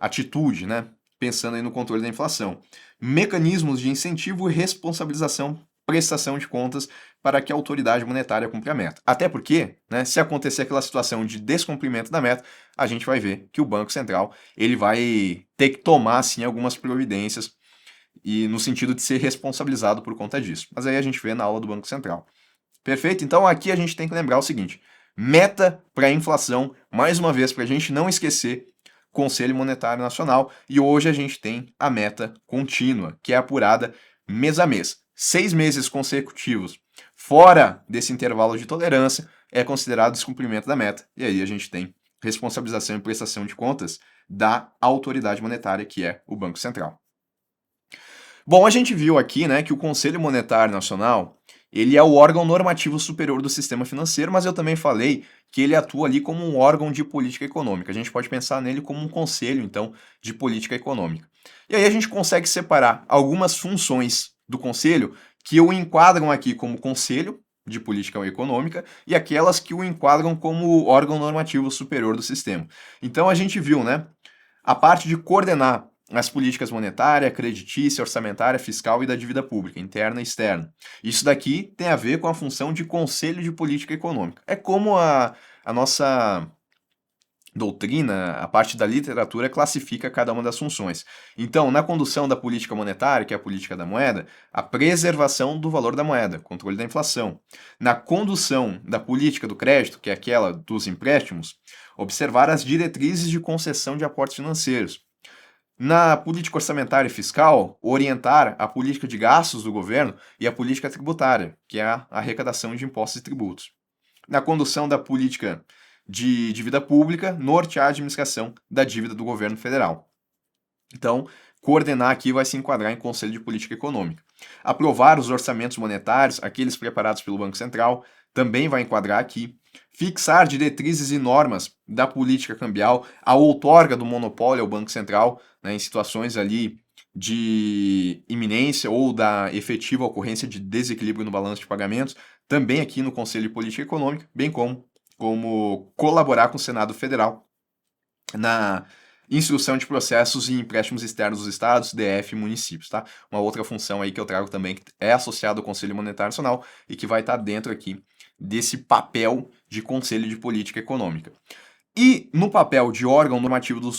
atitude, né? Pensando aí no controle da inflação. Mecanismos de incentivo e responsabilização, prestação de contas para que a autoridade monetária cumpra a meta. Até porque, né, se acontecer aquela situação de descumprimento da meta, a gente vai ver que o Banco Central ele vai ter que tomar, sim, algumas providências e no sentido de ser responsabilizado por conta disso. Mas aí a gente vê na aula do Banco Central. Perfeito? Então aqui a gente tem que lembrar o seguinte, meta para a inflação, mais uma vez, para a gente não esquecer, Conselho Monetário Nacional, e hoje a gente tem a meta contínua, que é apurada mês a mês. 6 meses consecutivos fora desse intervalo de tolerância é considerado descumprimento da meta, e aí a gente tem responsabilização e prestação de contas da autoridade monetária, que é o Banco Central. Bom, a gente viu aqui, né, que o Conselho Monetário Nacional, ele é o órgão normativo superior do sistema financeiro, mas eu também falei que ele atua ali como um órgão de política econômica. A gente pode pensar nele como um conselho, então, de política econômica. E aí a gente consegue separar algumas funções do conselho que o enquadram aqui como conselho de política econômica e aquelas que o enquadram como órgão normativo superior do sistema. Então a gente viu, né, a parte de coordenar as políticas monetária, creditícia, orçamentária, fiscal e da dívida pública, interna e externa. Isso daqui tem a ver com a função de Conselho de Política Econômica. É como a nossa doutrina, a parte da literatura, classifica cada uma das funções. Então, na condução da política monetária, que é a política da moeda, a preservação do valor da moeda, controle da inflação. Na condução da política do crédito, que é aquela dos empréstimos, observar as diretrizes de concessão de aportes financeiros. Na política orçamentária e fiscal, orientar a política de gastos do governo e a política tributária, que é a arrecadação de impostos e tributos. Na condução da política de dívida pública, nortear a administração da dívida do governo federal. Então, coordenar aqui vai se enquadrar em Conselho de Política Econômica. Aprovar os orçamentos monetários, aqueles preparados pelo Banco Central, também vai enquadrar aqui. Fixar diretrizes e normas da política cambial, a outorga do monopólio ao Banco Central, né, em situações ali de iminência ou da efetiva ocorrência de desequilíbrio no balanço de pagamentos, também aqui no Conselho de Política Econômica, bem como colaborar com o Senado Federal na instrução de processos e empréstimos externos dos estados, DF e municípios, tá? Uma outra função aí que eu trago também, que é associada ao Conselho Monetário Nacional e que vai estar dentro aqui desse papel de Conselho de Política Econômica. E no papel de órgão normativo do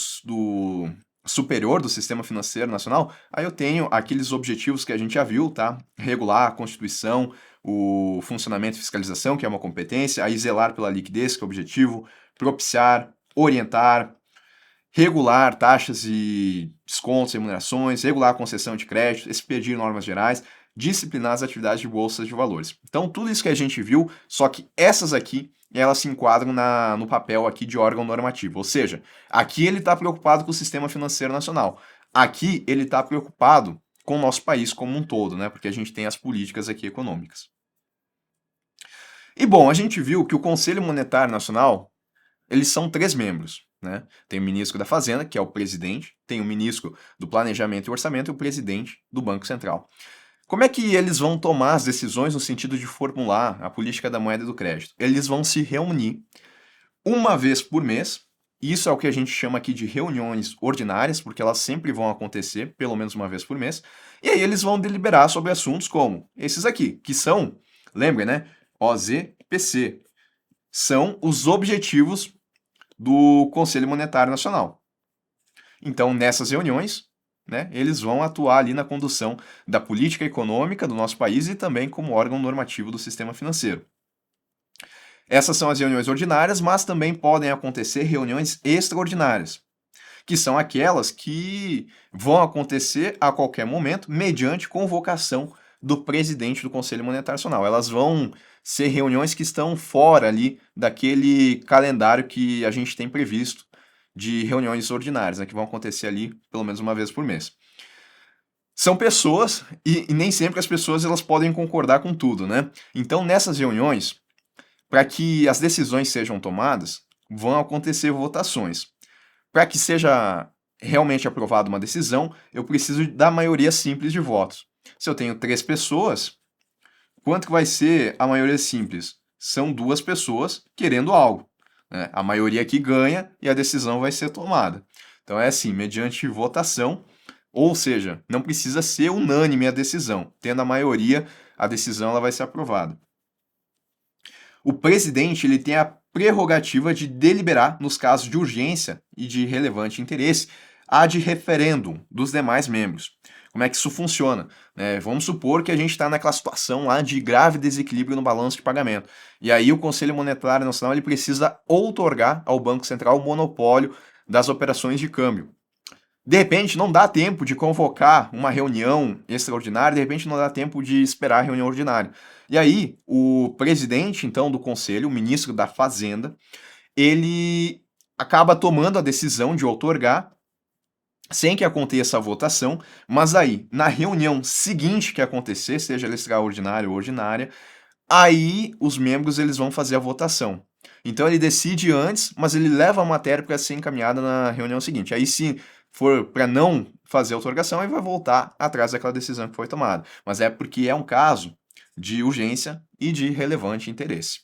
superior do Sistema Financeiro Nacional, aí eu tenho aqueles objetivos que a gente já viu, tá? Regular a Constituição, o funcionamento e fiscalização, que é uma competência, aí zelar pela liquidez, que é o objetivo, propiciar, orientar, regular taxas e descontos, remunerações, regular a concessão de crédito, expedir normas gerais, disciplinar as atividades de bolsas de valores. Então, tudo isso que a gente viu, só que essas aqui, elas se enquadram no papel aqui de órgão normativo. Ou seja, aqui ele está preocupado com o sistema financeiro nacional. Aqui ele está preocupado com o nosso país como um todo, né? Porque a gente tem as políticas aqui econômicas. E bom, a gente viu que o Conselho Monetário Nacional, eles são 3 membros. Né? Tem o ministro da Fazenda, que é o presidente, tem o ministro do Planejamento e Orçamento e o presidente do Banco Central. Como é que eles vão tomar as decisões no sentido de formular a política da moeda e do crédito? Eles vão se reunir uma vez por mês, isso é o que a gente chama aqui de reuniões ordinárias, porque elas sempre vão acontecer pelo menos uma vez por mês, e aí eles vão deliberar sobre assuntos como esses aqui, que são, lembrem, né? OZPC, são os objetivos do Conselho Monetário Nacional. Então, nessas reuniões, né, eles vão atuar ali na condução da política econômica do nosso país e também como órgão normativo do sistema financeiro. Essas são as reuniões ordinárias, mas também podem acontecer reuniões extraordinárias. que são aquelas que vão acontecer a qualquer momento mediante convocação do presidente do Conselho Monetário Nacional. Elas vão ser reuniões que estão fora ali daquele calendário que a gente tem previsto de reuniões ordinárias, né, que vão acontecer ali pelo menos uma vez por mês. São pessoas e nem sempre as pessoas elas podem concordar com tudo, né? Então, nessas reuniões, para que as decisões sejam tomadas, vão acontecer votações. Para que seja realmente aprovada uma decisão, eu preciso da maioria simples de votos. Se eu tenho 3 pessoas, quanto que vai ser a maioria simples? São 2 pessoas querendo algo, né? A maioria aqui ganha e a decisão vai ser tomada. Então é assim, mediante votação, ou seja, não precisa ser unânime a decisão. Tendo a maioria, a decisão ela vai ser aprovada. O presidente ele tem a prerrogativa de deliberar nos casos de urgência e de relevante interesse ad referendum dos demais membros. Como é que isso funciona? Vamos supor que a gente está naquela situação lá de grave desequilíbrio no balanço de pagamento. E aí o Conselho Monetário Nacional ele precisa outorgar ao Banco Central o monopólio das operações de câmbio. De repente, não dá tempo de convocar uma reunião extraordinária, de repente não dá tempo de esperar a reunião ordinária. E aí, o presidente, então, do conselho, o ministro da Fazenda, ele acaba tomando a decisão de outorgar sem que aconteça a votação, mas aí, na reunião seguinte que acontecer, seja ela extraordinária ou ordinária, aí os membros eles vão fazer a votação. Então ele decide antes, mas ele leva a matéria para ser encaminhada na reunião seguinte. Aí se for para não fazer a outorgação, ele vai voltar atrás daquela decisão que foi tomada. Mas é porque é um caso de urgência e de relevante interesse.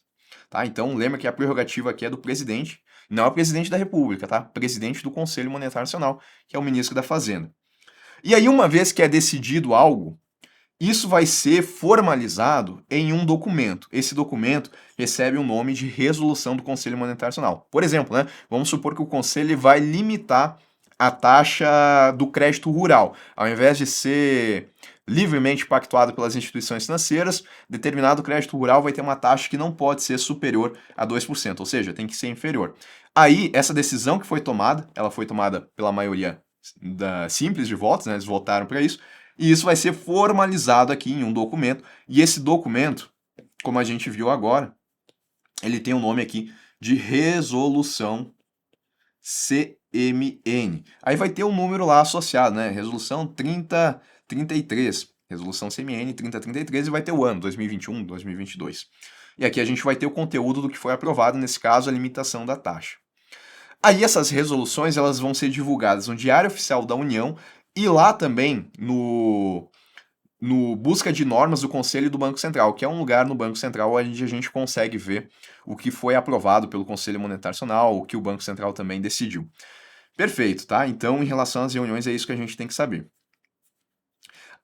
Tá? Então lembra que a prerrogativa aqui é do presidente, não é o presidente da República, tá? Presidente do Conselho Monetário Nacional, que é o ministro da Fazenda. E aí, uma vez que é decidido algo, isso vai ser formalizado em um documento. Esse documento recebe o nome de resolução do Conselho Monetário Nacional. Por exemplo, vamos supor que o Conselho vai limitar a taxa do crédito rural. Ao invés de ser livremente pactuado pelas instituições financeiras, determinado crédito rural vai ter uma taxa que não pode ser superior a 2%, ou seja, tem que ser inferior. Aí, essa decisão que foi tomada, ela foi tomada pela maioria simples de votos, eles votaram para isso, e isso vai ser formalizado aqui em um documento, e esse documento, como a gente viu agora, ele tem o nome aqui de Resolução CMN. Aí vai ter um número lá associado, Resolução 3033, Resolução CMN 3033, e vai ter o ano, 2021, 2022. E aqui a gente vai ter o conteúdo do que foi aprovado, nesse caso, a limitação da taxa. Aí essas resoluções elas vão ser divulgadas no Diário Oficial da União e lá também no Busca de Normas do Conselho e do Banco Central, que é um lugar no Banco Central onde a gente consegue ver o que foi aprovado pelo Conselho Monetário Nacional, o que o Banco Central também decidiu. Perfeito, tá? Então, em relação às reuniões, é isso que a gente tem que saber.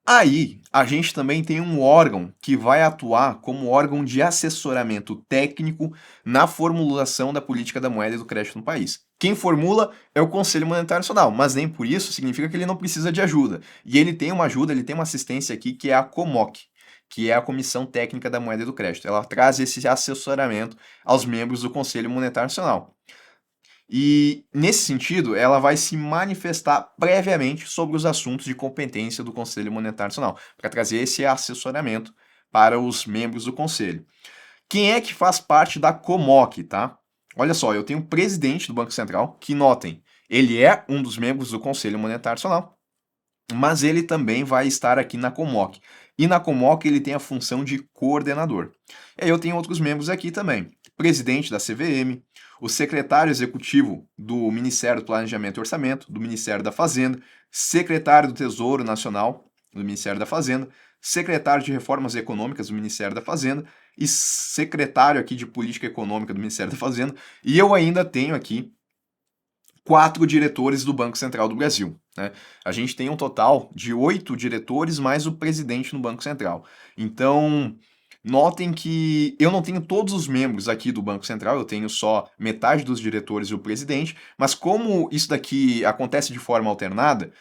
Aí, a gente também tem um órgão que vai atuar como órgão de assessoramento técnico na formulação da política da moeda e do crédito no país. Quem formula é o Conselho Monetário Nacional, mas nem por isso significa que ele não precisa de ajuda. E ele tem uma ajuda, ele tem uma assistência aqui que é a COMOC, que é a Comissão Técnica da Moeda e do Crédito. Ela traz esse assessoramento aos membros do Conselho Monetário Nacional. E, nesse sentido, ela vai se manifestar previamente sobre os assuntos de competência do Conselho Monetário Nacional, para trazer esse assessoramento para os membros do Conselho. Quem é que faz parte da COMOC, tá? Olha só, eu tenho o presidente do Banco Central, que notem, ele é um dos membros do Conselho Monetário Nacional, mas ele também vai estar aqui na COMOC. E na COMOC ele tem a função de coordenador. E aí eu tenho outros membros aqui também. Presidente da CVM, o secretário executivo do Ministério do Planejamento e Orçamento, do Ministério da Fazenda, secretário do Tesouro Nacional, do Ministério da Fazenda, secretário de Reformas Econômicas do Ministério da Fazenda e secretário aqui de Política Econômica do Ministério da Fazenda. E eu ainda tenho aqui 4 diretores do Banco Central do Brasil. A gente tem um total de 8 diretores mais o presidente no Banco Central. Então, notem que eu não tenho todos os membros aqui do Banco Central, eu tenho só metade dos diretores e o presidente, mas como isso daqui acontece de forma alternada,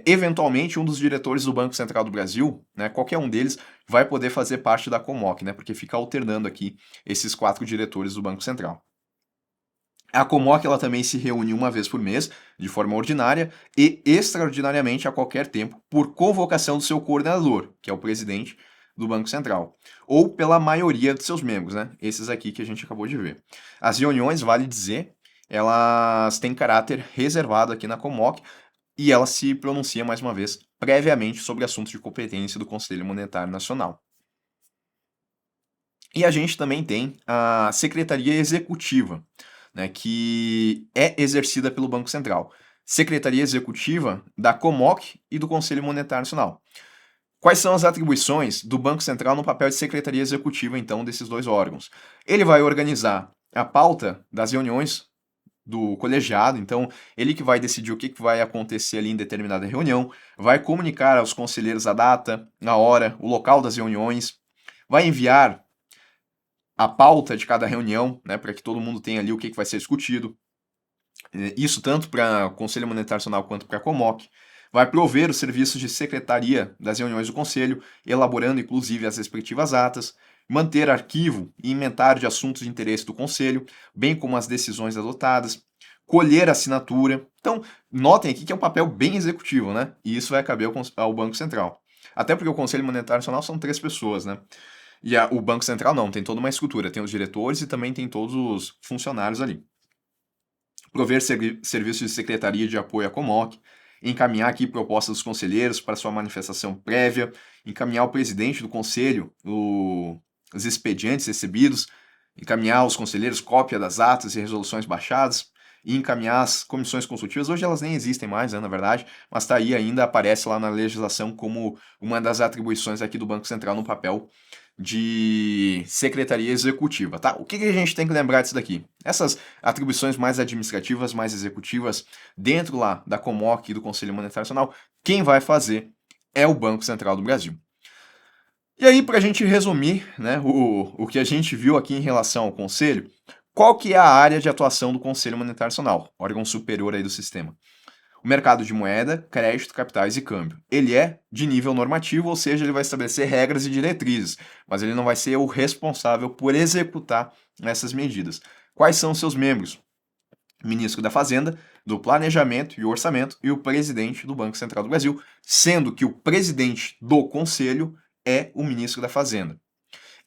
eventualmente um dos diretores do Banco Central do Brasil, qualquer um deles, vai poder fazer parte da COMOC, porque fica alternando aqui esses 4 diretores do Banco Central. A COMOC ela também se reúne uma vez por mês, de forma ordinária e extraordinariamente a qualquer tempo, por convocação do seu coordenador, que é o presidente do Banco Central, ou pela maioria de seus membros, né? Esses aqui que a gente acabou de ver. As reuniões, vale dizer, elas têm caráter reservado aqui na COMOC e ela se pronuncia, mais uma vez, previamente sobre assuntos de competência do Conselho Monetário Nacional. E a gente também tem a Secretaria Executiva, né, que é exercida pelo Banco Central. Secretaria Executiva da COMOC e do Conselho Monetário Nacional. Quais são as atribuições do Banco Central no papel de Secretaria Executiva, então, desses dois órgãos? Ele vai organizar a pauta das reuniões do colegiado, então ele que vai decidir o que vai acontecer ali em determinada reunião, vai comunicar aos conselheiros a data, a hora, o local das reuniões, vai enviar a pauta de cada reunião, né, para que todo mundo tenha ali o que vai ser discutido. Isso tanto para o Conselho Monetário Nacional quanto para a COMOC. Vai prover os serviços de secretaria das reuniões do Conselho, elaborando inclusive as respectivas atas, manter arquivo e inventário de assuntos de interesse do Conselho, bem como as decisões adotadas, colher assinatura. Então, notem aqui que é um papel bem executivo, né? E isso vai caber ao Banco Central. Até porque o Conselho Monetário Nacional são 3 pessoas, né? E o Banco Central não, tem toda uma estrutura, tem os diretores e também tem todos os funcionários ali. Prover serviços de secretaria de apoio à COMOC, encaminhar aqui propostas dos conselheiros para sua manifestação prévia, encaminhar ao presidente do conselho os expedientes recebidos, encaminhar aos conselheiros cópia das atas e resoluções baixadas, e encaminhar as comissões consultivas. Hoje elas nem existem mais, né, na verdade, mas está aí, ainda aparece lá na legislação como uma das atribuições aqui do Banco Central no papel de secretaria executiva, tá? O que a gente tem que lembrar disso daqui? Essas atribuições mais administrativas, mais executivas, dentro lá da COMOC e do Conselho Monetário Nacional, quem vai fazer é o Banco Central do Brasil. E aí, para a gente resumir, né, o que a gente viu aqui em relação ao Conselho, qual que é a área de atuação do Conselho Monetário Nacional, órgão superior aí do sistema? O mercado de moeda, crédito, capitais e câmbio. Ele é de nível normativo, ou seja, ele vai estabelecer regras e diretrizes, mas ele não vai ser o responsável por executar essas medidas. Quais são os seus membros? O ministro da Fazenda, do Planejamento e Orçamento e o presidente do Banco Central do Brasil, sendo que o presidente do Conselho é o ministro da Fazenda.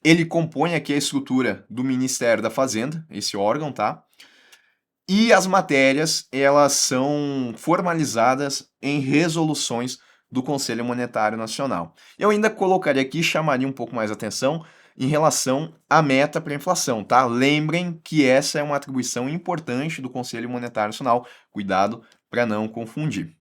Ele compõe aqui a estrutura do Ministério da Fazenda, esse órgão, tá? E as matérias, elas são formalizadas em resoluções do Conselho Monetário Nacional. Eu ainda colocaria aqui, chamaria um pouco mais atenção em relação à meta para a inflação, tá? Lembrem que essa é uma atribuição importante do Conselho Monetário Nacional. Cuidado para não confundir.